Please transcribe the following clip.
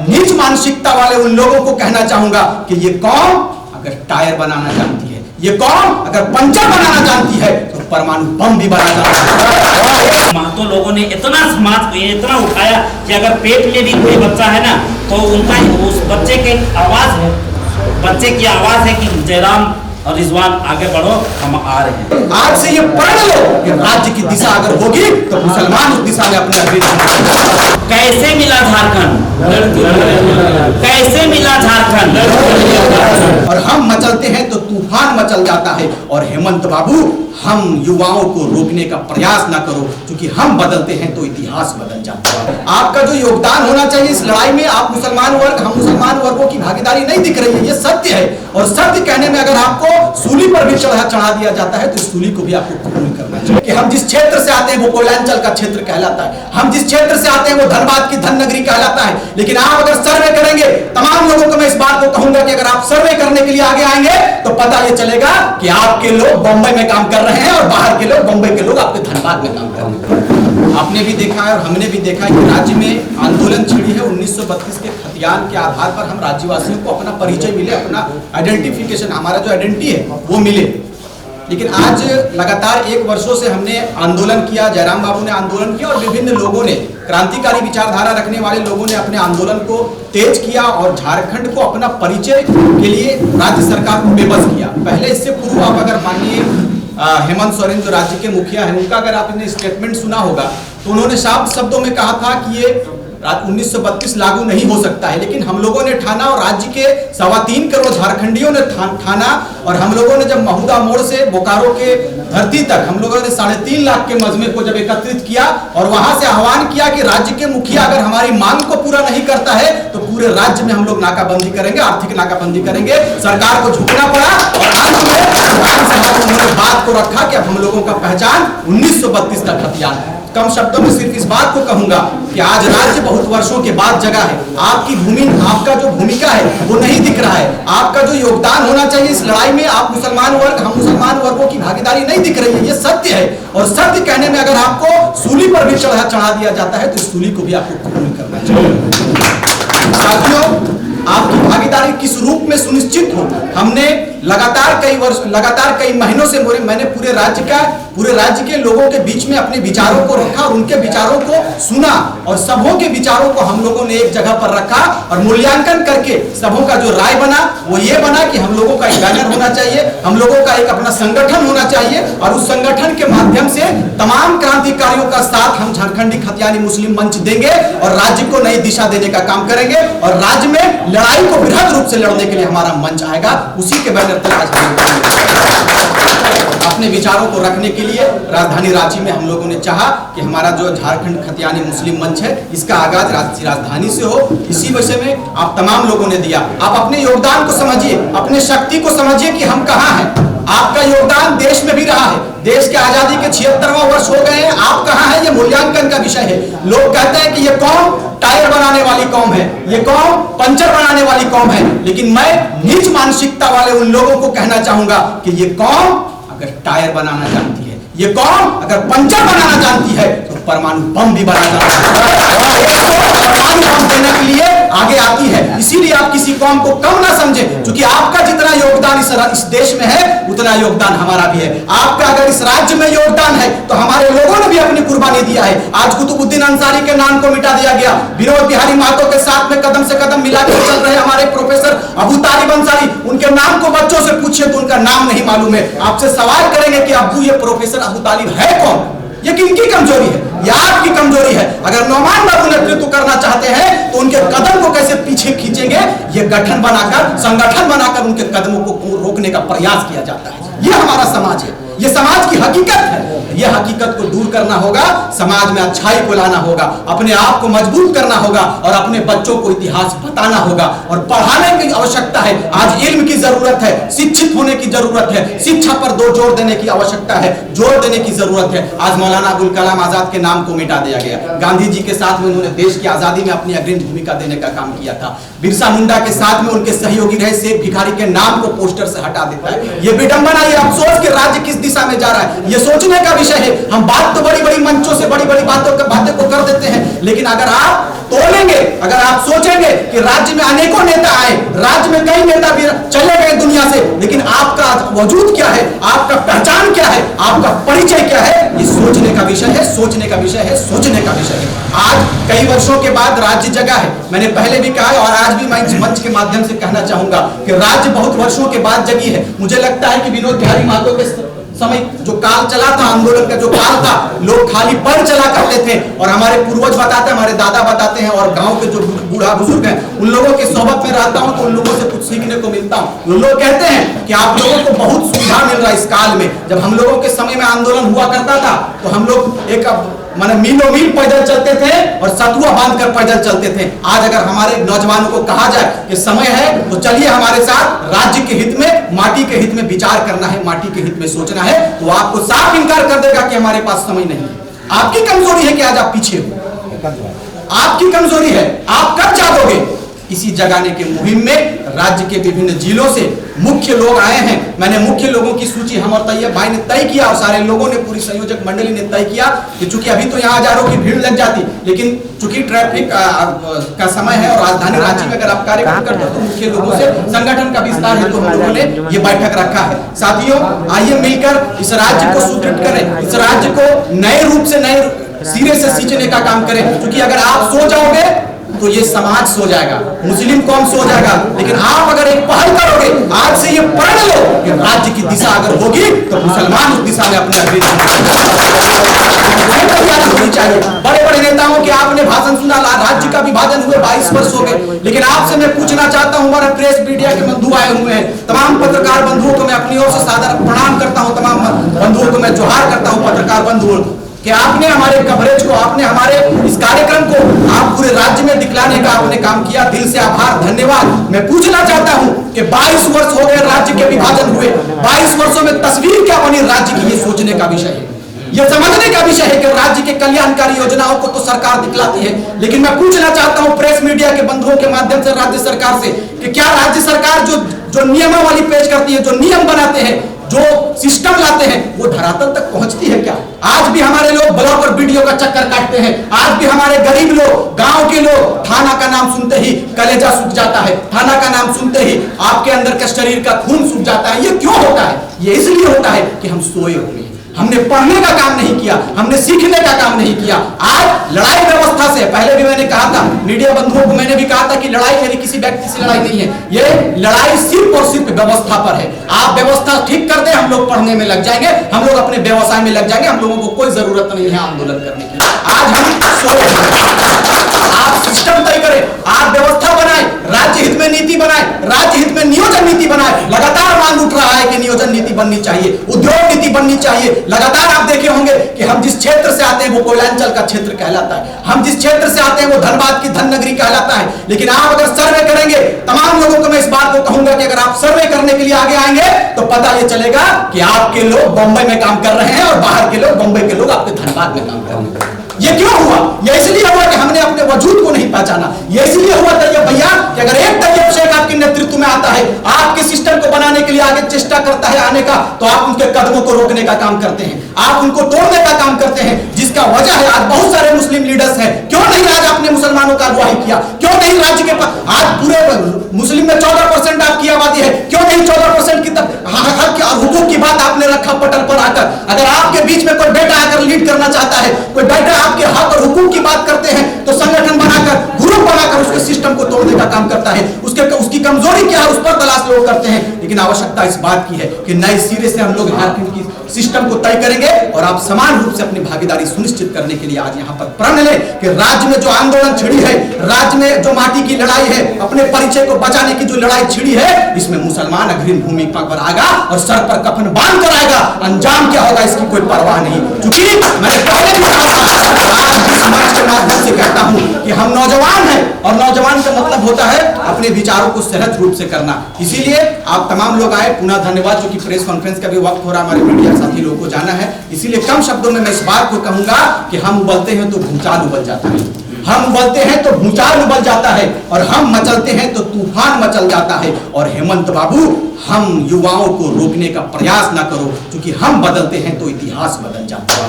नीच मानसिकता वाले उन लोगों को कहना चाहूंगा कि ये कौम अगर टायर बनाना जानती है, ये कौम अगर पंचर बनाना जानती है, तो परमाणु बम भी बना जानती है। महतो लोगों ने इतना समाज को इतना उठाया कि अगर पेट में भी कोई बच्चा है ना, तो उनका उस बच्चे के आवाज है, बच्चे की आवाज है कि जयराम और रिजवान आगे बढ़ो, हम आ रहे हैं। आज से ये पढ़ लो कि राज्य की दिशा अगर होगी तो मुसलमान उस दिशा में अपने कैसे मिला झारखंड, कैसे मिला झारखंड, और हम मचलते हैं तो तूफान मचल जाता है। और हेमंत बाबू, हम युवाओं को रोकने का प्रयास ना करो, क्योंकि हम बदलते हैं तो इतिहास बदल जाता है। आपका जो योगदान होना चाहिए इस लड़ाई में, आप मुसलमान वर्ग, हम मुसलमान वर्गों की भागीदारी नहीं दिख रही है, ये सत्य है। और सत्य कहने में अगर आपको सूली पर भी चढ़ा दिया जाता है तो इस सूली को भी आपको कबूल करना चाहिए कि हम जिस क्षेत्र से आते हैं वो कोयलांचल का क्षेत्र कहलाता है, हम जिस क्षेत्र से आते हैं वो धनबाद की धन नगरी कहलाता है। लेकिन आप अगर सर्वे करेंगे, तमाम लोगों को मैं इस बात को कहूंगा कि अगर आप सर्वे करने के लिए आगे आएंगे तो पता ये चलेगा कि आपके लोग बंबई में काम कर रहे हैं और बाहर के लोग, बंबई के लोग आपके धनबाद में काम कर रहे हैं। आपने भी देखा है और हमने भी देखा है कि राज्य में आंदोलन छिड़ी है। 1932 के खतियान के आधार पर हम राज्यवासियों को अपना परिचय मिले, अपना आइडेंटिफिकेशन, हमारा जो आइडेंटिटी है वो मिले। लेकिन आज लगातार 1 वर्षों से हमने आंदोलन किया, जयराम बाबू ने आंदोलन किया और विभिन्न लोगों ने, क्रांतिकारी विचारधारा रखने वाले लोगों ने अपने आंदोलन को तेज किया और झारखंड को अपना परिचय के लिए राज्य सरकार को बेबस किया। पहले इससे पूर्व आप अगर मानिए हेमंत सोरेन जो राज्य के मुखिया हैं, उनका अगर आपने स्टेटमेंट सुना होगा तो उन्होंने साफ शब्दों में कहा था कि ये 1932 लागू नहीं हो सकता है। लेकिन हम लोगों ने ठाना और राज्य के 3.25 करोड़ झारखंडियों ने ठाना और हम लोगों ने जब महुदा मोड़ से बोकारो के धरती तक हम लोगों ने 3.5 लाख के मजमे को जब एकत्रित किया और वहां से आह्वान किया कि राज्य के मुखिया अगर हमारी मांग को पूरा नहीं करता है तो पूरे राज्य में हम लोग नाकाबंदी करेंगे, आर्थिक नाकाबंदी करेंगे। सरकार को झुकना पड़ा और अंत में उन्होंने बात को रखा कि अब हम लोगों का पहचान 1932 का खतियान है। कम शब्दों में सिर्फ इस बात को कहूंगा कि आज राज्य बहुत वर्षों के बाद जगह है। आपकी भूमि, आपका जो भूमिका है वो नहीं दिख रहा है। आपका जो योगदान होना चाहिए इस लड़ाई में, आप मुसलमान वर्ग, हम मुसलमान वर्गों की भागीदारी नहीं दिख रही है, ये सत्य है। और सत्य कहने में अगर आपको सूली पर भी चढ़ा दिया जाता है तो इस सूली को भी आपको कबूल करना चाहिए। साथियों, आपकी भागीदारी किस रूप में सुनिश्चित हो, हमने लगातार कई महीनों से मैंने पूरे राज्य के लोगों के बीच में अपने विचारों को रखा और उनके विचारों को सुना और सबों के विचारों को हम लोगों ने एक जगह पर रखा और मूल्यांकन करके सबों का जो राय बना वो ये बना कि हम लोगों का एक बैनर होना चाहिए, हम लोगों का एक अपना संगठन होना चाहिए और उस संगठन के माध्यम से तमाम क्रांतिकारियों का साथ हम झारखंडी खतियानी मुस्लिम मंच देंगे और राज्य को नई दिशा देने का काम करेंगे और राज्य में लड़ाई को बृहद रूप से लड़ने के लिए हमारा मंच आएगा। उसी के बैनर तले आज अपने विचारों को रखने के लिए राजधानी रांची में हम लोगों ने चाहा कि हमारा जो झारखंड खतियानी मुस्लिम मंच है इसका आगाज राजधानी से हो। इसी वजह में आप तमाम लोगों ने दिया। आप अपने योगदान को समझिए, अपने शक्ति को समझिए कि हम कहाँ हैं। आपका योगदान देश में भी रहा है, देश के आजादी के 76वां वर्ष हो गए हैं, आप कहाँ हैं ये मूल्यांकन का विषय है। लोग कहते हैं कि ये कौम टायर बनाने वाली कौम है, ये कौम पंचर बनाने वाली कौम है, लेकिन मैं नीच मानसिकता वाले उन लोगों को कहना चाहूंगा कि ये कौम अगर टायर बनाना जानती है, ये कौम अगर पंचर बनाना जानती है तो परमाणु बम भी बना जानती है, परमाणु बम देने के लिए आगे आती है। इसीलिए आप किसी कौम को कम ना समझें, क्योंकि आपका जितना योगदान इस देश में है उतना योगदान हमारा भी है। आपका अगर इस राज्य में योगदान है तो हमारे लोगों ने भी अपनी कुर्बानी दिया है। आज कुतुबुद्दीन अंसारी के नाम को मिटा दिया गया, विनोद बिहारी महतो के साथ में कदम से कदम मिलाकर चल रहे हमारे प्रोफेसर अबू तालिब अंसारी, उनके नाम को बच्चों से पूछिए तो उनका नाम नहीं मालूम है। आपसे सवाल करेंगे कि अबू ये प्रोफेसर अबू तालिब है कौन? ये किनकी कमजोरी है? ये आपकी कमजोरी है। अगर नौमान बाबू नेतृत्व करना चाहते हैं तो उनके कदम को कैसे पीछे खींचेंगे, ये गठन बनाकर, संगठन बनाकर उनके कदमों को रोकने का प्रयास किया जाता है। ये हमारा समाज है, ये समाज की हकीकत है। ये हकीकत को दूर करना होगा, समाज में अच्छाई को लाना होगा, अपने आप को मजबूत करना होगा और अपने बच्चों को इतिहास बताना होगा और पढ़ाने की आवश्यकता है। आज इल्म की जरूरत है, शिक्षित होने की जरूरत है, शिक्षा पर जोर देने की आवश्यकता है, जोर देने की जरूरत है। आज मौलाना अबुल कलाम आजाद के नाम को मिटा दिया गया। गांधी जी के साथ में उन्होंने देश की आजादी में अपनी अग्रणी भूमिका देने का काम किया था। बिरसा मुंडा के साथ में उनके सहयोगी रहे सेठ भिखारी के नाम को पोस्टर से हटा देता है। ये विडंबना, ये अफसोस कि राज्य किस दिशा में जा रहा है, ये सोचने का विषय है। हम बात तो बड़ी बड़ी मंचों से बड़ी बड़ी बातें को कर देते हैं, लेकिन अगर आप तोलेंगे, अगर आप सोचेंगे कि राज्य में अनेकों नेता आए, राज्य में कई नेता भी चले गए दुनिया से, लेकिन आपका वजूद क्या है, आपका पहचान क्या है, आपका परिचय क्या है, ये सोचने का विषय है, सोचने का विषय है, सोचने का विषय है। आज कई वर्षों के बाद राज्य जगा है। मैंने पहले भी कहा और आज भी मैं इस मंच के माध्यम से कहना चाहूंगा कि राज्य बहुत वर्षों के बाद जगी है। मुझे लगता है कि विनोद बिहारी महतो के समय जो काल चला था, आंदोलन का जो काल था, लोग खाली पैर चला करते थे, और हमारे पूर्वज बताते हैं, हमारे दादा बताते हैं, और गांव के जो बूढ़ा बुजुर्ग हैं, उन लोगों की सोहबत में रहता हूं तो उन लोगों से कुछ सीखने को मिलता हूं। उन लोग कहते हैं कि आप लोगों को बहुत सुविधा मिल रहा है इस काल में। जब हम लोगों के समय में आंदोलन हुआ करता था तो हम लोग एक माने मीलों मील पैदल चलते थे और सतुआ बांधकर पैदल चलते थे। आज अगर हमारे नौजवानों को कहा जाए कि समय है तो चलिए हमारे साथ राज्य के हित में, माटी के हित में विचार करना है, माटी के हित में सोचना है, तो आपको साफ इनकार कर देगा कि हमारे पास समय नहीं है। आपकी कमजोरी है कि आज आप पीछे हो, आपकी कमजोरी है, आप कब जागोगे? इसी जगाने के मुहिम में राज्य के विभिन्न जिलों से मुख्य लोग आए हैं। मैंने मुख्य लोगों की सूची हम और तैयब भाई ने तय किया और सारे लोगों ने, पूरी संयोजक मंडली ने तय किया कि चूंकि अभी तो यहाँ हजारों की भीड़ लग जाती, लेकिन चूंकि ट्रैफिक का समय है और राजधानी रांची में अगर आप कार्यक्रम करते हो तो मुख्य लोगों से संगठन का विस्तार है, तो हम लोगों ने ये बैठक रखा है। साथियों, आइए मिलकर इस राज्य को सुदृढ़ करें, इस राज्य को नए रूप से, नए सिरे से सींचने का काम करें। क्योंकि अगर आप सो जाओगे तो ये समाज सो जाएगा, मुस्लिम कौम सो जाएगा, लेकिन आप अगर एक पहल करोगे, आज से ये प्रण लो कि राज्य की दिशा अगर होगी तो मुसलमान उस दिशा में अपने होनी चाहिए। बड़े बड़े नेताओं के आपने भाषण सुना, राज्य का विभाजन हुए 22 वर्ष हो गए, लेकिन आपसे मैं पूछना चाहता हूं, हमारे प्रेस मीडिया के बंधु आए हुए हैं, तमाम पत्रकार बंधुओं को मैं अपनी ओर से सादर प्रणाम करता हूं, तमाम बंधुओं को मैं जोहार करता हूं, पत्रकार बंधुओं कि आपने हमारे कवरेज को, आपने हमारे इस कार्यक्रम को आप पूरे राज्य में दिखलाने का आपने काम किया। दिल से आभार, धन्यवाद। मैं पूछना चाहता हूं कि 22 वर्ष हो गए राज्य के विभाजन हुए, 22 वर्षों में तस्वीर क्या बनी राज्य की, ये सोचने का विषय है, ये समझने का विषय है कि राज्य के कल्याणकारी योजनाओं को तो सरकार दिखलाती है, लेकिन मैं पूछना चाहता हूं प्रेस मीडिया के बंधुओं के माध्यम से राज्य सरकार से कि क्या राज्य सरकार जो नियमावली पेश करती है, जो नियम बनाते हैं, जो सिस्टम लाते हैं, वो धरातल तक पहुंचती है क्या? आज भी हमारे लोग ब्लॉक और वीडियो का चक्कर काटते हैं, आज भी हमारे गरीब लोग, गांव के लोग, थाना का नाम सुनते ही कलेजा सूख जाता है, थाना का नाम सुनते ही आपके अंदर का शरीर का खून सूख जाता है। ये क्यों होता है? ये इसलिए होता है कि हम सोए हुए हैं, हमने पढ़ने का काम नहीं किया, हमने सीखने का काम नहीं किया। आज लड़ाई व्यवस्था से, पहले भी मैंने कहा था, मीडिया बंधुओं को मैंने भी कहा था कि लड़ाई मेरी किसी व्यक्ति से लड़ाई नहीं है, ये लड़ाई सिर्फ और सिर्फ व्यवस्था पर है। आप व्यवस्था ठीक कर दें, हम लोग पढ़ने में लग जाएंगे, हम लोग अपने व्यवसाय में लग जाएंगे, हम लोगों को कोई जरूरत नहीं है आंदोलन करने की। आज हम आप सिस्टम तय करें, आप व्यवस्था बनाए, राज्य हित में नीति बनाए, राज्य हित में नियोजन नीति बनाए। लगातार मांग उठ रहा है कि नियोजन नीति बननी चाहिए, उद्योग नीति बननी चाहिए। लगातार आप देखे होंगे कि हम जिस क्षेत्र से आते हैं वो कोयलांचल का क्षेत्र कहलाता है, हम जिस क्षेत्र से आते हैं वो धनबाद की धन नगरी कहलाता है। लेकिन आप अगर सर्वे करेंगे, तमाम लोगों को मैं इस बात को कहूंगा कि अगर आप सर्वे करने के लिए आगे आएंगे तो पता ये चलेगा कि आपके लोग बंबई में काम कर रहे हैं और बाहर के लोग, बंबई के लोग आपके धनबाद में काम कर रहे हैं। ये क्यों हुआ? ये इसलिए हुआ कि हमने अपने वजूद को नहीं पहचाना। ये इसलिए हुआ तैयब भैया कि अगर एक तैयब शेख आपके नेतृत्व में आता है, आपके सिस्टम को बनाने के लिए आगे चेष्टा करता है आने का, तो आप उनके कदमों को रोकने का काम करते हैं, आप उनको तोड़ने का काम करते हैं। जिसका वजह है आज बहुत सारे मुस्लिम लीडर्स हैं, क्यों नहीं आज आपने मुसलमानों का अगुवाई किया? क्यों नहीं राज्य के पास आज पूरे मुस्लिम में 14% आपकी आबादी है, क्यों नहीं 14% की हक और हुकूक की बात आपने रखा पटल पर आकर? अगर आपके बीच में कोई बेटा आकर लीड करना चाहता है, कोई बेटा आपके हक और हुकूक की बात करते हैं, तो संगठन बनाकर, ग्रुप बनाकर उसके सिस्टम को तोड़ने का काम करता है। उसकी कमजोरी क्या है उस पर तलाश लोग करते हैं। लेकिन आवश्यकता इस बात की है कि नए सिरे से हम लोग झारखंड की सिस्टम को तय करेंगे और आप समान रूप से अपनी भागीदारी सुनिश्चित करने के लिए आज यहाँ पर प्रण लें कि राज्य में जो आंदोलन छिड़ी है, राज्य में जो माटी की लड़ाई है, अपने परिचय को बचाने की जो लड़ाई छिड़ी है, इसमें मुसलमान अग्रिम भूमिका पर आएगा और सर पर कफन बांध कर आएगा। अंजाम क्या होगा इसकी कोई परवाह नहीं। क्योंकि मैंने पहले भी कहा था, आज इस मंच के माध्यम से कहता हूं कि हम नौजवान हैं और नौजवान का मतलब होता है अपने विचारों को सहज रूप से करना। इसीलिए आप तमाम लोग आए, पुनः धन्यवाद। क्योंकि प्रेस कॉन्फ्रेंस का भी वक्त हो रहा, हमारे मीडिया साथी लोगों को जाना है, इसीलिए कम शब्दों में मैं इस बात को कहूंगा कि हम उबलते हैं तो भूचाल उबल जाता है। हम उबलते हैं तो भूचाल उबल जाता है, और हम मचलते हैं तो तूफान मचल जाता है। और हेमंत बाबू, हम युवाओं को रोकने का प्रयास ना करो, क्योंकि हम बदलते हैं तो इतिहास बदल जाता है।